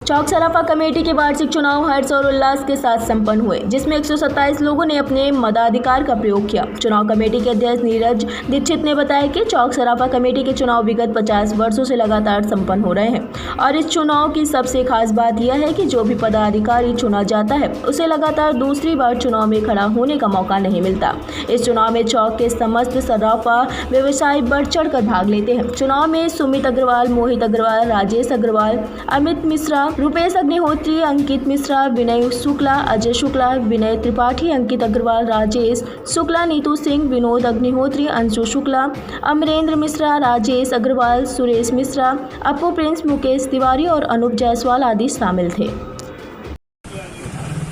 चौक सराफा committee के वार्षिक चुनाव हर्ष और उल्लास के साथ संपन्न हुए, जिसमें 127 लोगों ने अपने मताधिकार का प्रयोग किया। चुनाव कमेटी के अध्यक्ष नीरज दीक्षित ने बताया कि चौक सराफा कमेटी के चुनाव विगत 50 वर्षों से लगातार संपन्न हो रहे हैं और इस चुनाव की सबसे खास बात यह है कि जो भी पदाधिकारी चुना जाता है उसे लगातार दूसरी बार चुनाव में खड़ा होने का मौका नहीं मिलता। इस चुनाव में चौक के समस्त सराफा व्यवसायी बढ़ चढ़कर भाग लेते हैं। चुनाव में सुमित अग्रवाल, मोहित अग्रवाल, राजेश अग्रवाल, अमित मिश्रा, रुपेश अग्निहोत्री, अंकित मिश्रा, विनय शुक्ला, अजय शुक्ला, विनय त्रिपाठी, अंकित अग्रवाल, राजेश शुक्ला, नीतू सिंह, विनोद अग्निहोत्री, अंशु शुक्ला, अमरेंद्र मिश्रा, राजेश अग्रवाल, सुरेश मिश्रा, अपू प्रिंस, मुकेश तिवारी और अनूप जायसवाल आदि शामिल थे।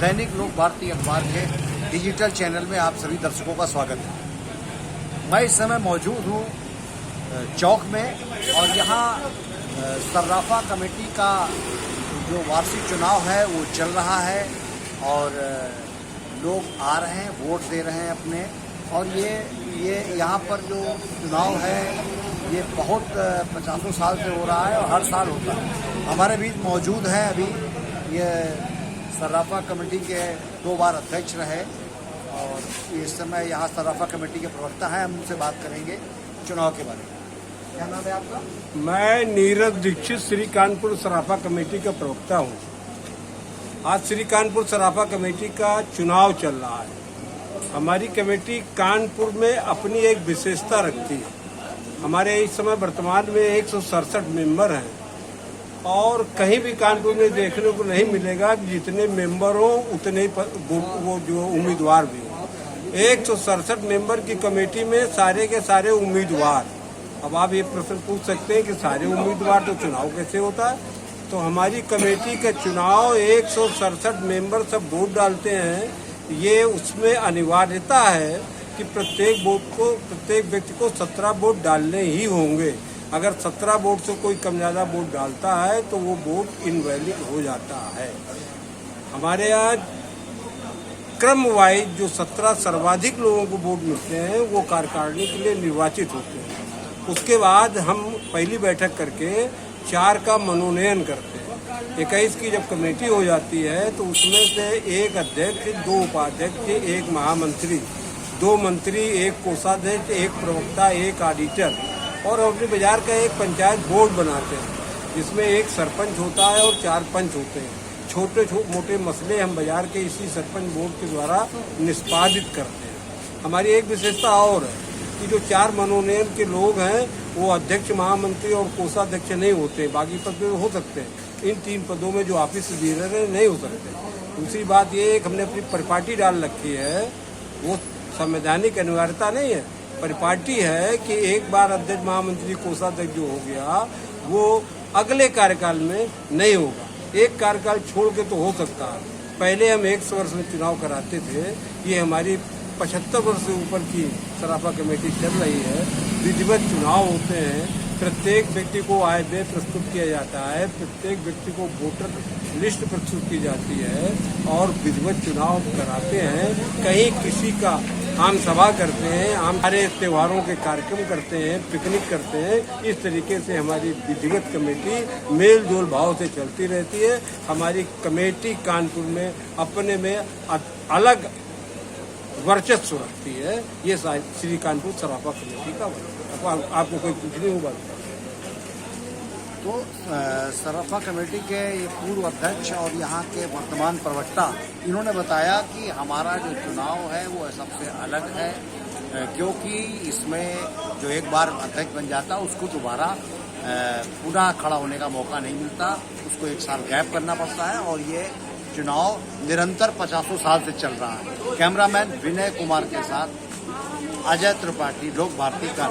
दैनिक लोक भारती अखबार के डिजिटल चैनल में आप सभी दर्शकों का स्वागत है। मैं इस समय मौजूद हूँ चौक में और यहाँ सराफा कमेटी का जो वार्षिक चुनाव है वो चल रहा है और लोग आ रहे हैं, वोट दे रहे हैं अपने। और ये यहाँ पर जो चुनाव है ये बहुत 50 साल से हो रहा है और हर साल होता है। हमारे बीच मौजूद हैं अभी ये सराफा कमेटी के 2 बार अध्यक्ष रहे और इस समय यहाँ सराफा कमेटी के प्रवक्ता हैं। हम उनसे बात करेंगे चुनाव के बारे में। क्या नाम है आपका? मैं नीरज दीक्षित श्री कानपुर सराफा कमेटी का प्रवक्ता हूँ। आज श्री कानपुर सराफा कमेटी का चुनाव चल रहा है। हमारी कमेटी कानपुर में अपनी एक विशेषता रखती है। हमारे इस समय वर्तमान में 167 मेंबर हैं और कहीं भी कानपुर में देखने को नहीं मिलेगा कि जितने मेंबर हो उतने वो जो उम्मीदवार भी हो। 167 मेंबर की कमेटी में सारे के सारे उम्मीदवार। अब आप ये प्रश्न पूछ सकते हैं कि सारे उम्मीदवार तो चुनाव कैसे होता है? तो हमारी कमेटी का चुनाव 167 मेंबर सब वोट डालते हैं। ये उसमें अनिवार्यता है कि प्रत्येक व्यक्ति को 17 वोट डालने ही होंगे। अगर 17 वोट से कोई कम ज़्यादा वोट डालता है तो वो वोट इनवैलिड हो जाता है। हमारे यहाँ क्रम वाइज जो 17 सर्वाधिक लोगों को वोट मिलते हैं वो कार्यकारिणी के लिए निर्वाचित होते हैं। उसके बाद हम पहली बैठक करके 4 का मनोनयन करते हैं। 21 की जब कमेटी हो जाती है तो उसमें से 1 अध्यक्ष, 2 उपाध्यक्ष, 1 महामंत्री, 2 मंत्री, 1 कोषाध्यक्ष, 1 प्रवक्ता, 1 ऑडिटर और अपने बाजार का एक पंचायत बोर्ड बनाते हैं जिसमें 1 सरपंच होता है और 4 पंच होते हैं। छोटे मोटे मसले हम बाजार के इसी सरपंच बोर्ड के द्वारा निष्पादित करते हैं। हमारी एक विशेषता और है कि जो 4 मनोनयन के लोग हैं वो अध्यक्ष, महामंत्री और कोषाध्यक्ष नहीं होते, बाकी पद पे हो सकते हैं। इन 3 पदों में जो ऑफिस बेरर है नहीं हो सकते। दूसरी बात ये है कि हमने अपनी परिपाटी डाल रखी है, वो संवैधानिक अनिवार्यता नहीं है। परिपाटी है कि एक बार अध्यक्ष, महामंत्री, कोषाध्यक्ष जो हो गया वो अगले कार्यकाल में नहीं होगा। एक कार्यकाल छोड़ के तो हो सकता है। पहले हम 100 वर्ष में चुनाव कराते थे। ये हमारी 75 वर्ष से ऊपर की सराफा कमेटी चल रही है। विधिवत चुनाव होते हैं। प्रत्येक व्यक्ति को आय व्यय प्रस्तुत किया जाता है। प्रत्येक व्यक्ति को वोटर लिस्ट प्रस्तुत की जाती है और विधिवत चुनाव कराते हैं। कहीं किसी का आम सभा करते हैं, आम सारे त्योहारों के कार्यक्रम करते हैं, पिकनिक करते हैं। इस तरीके से हमारी विधिवत कमेटी मेल जोल भाव से चलती रहती है। हमारी कमेटी कानपुर में अपने में अलग वर्चस्व रखती है। ये श्री कानपुर सराफा कमेटी का आपको कोई पूछनी होगा तो सराफा कमेटी के ये पूर्व अध्यक्ष और यहाँ के वर्तमान प्रवक्ता इन्होंने बताया कि हमारा जो चुनाव है वो सबसे अलग है क्योंकि इसमें जो एक बार अध्यक्ष बन जाता है उसको दोबारा पुनः खड़ा होने का मौका नहीं मिलता। उसको 1 साल गैप करना पड़ता है और ये चुनाव निरंतर 50 साल से चल रहा है। कैमरामैन विनय कुमार के साथ अजय त्रिपाठी, लोक भारती का।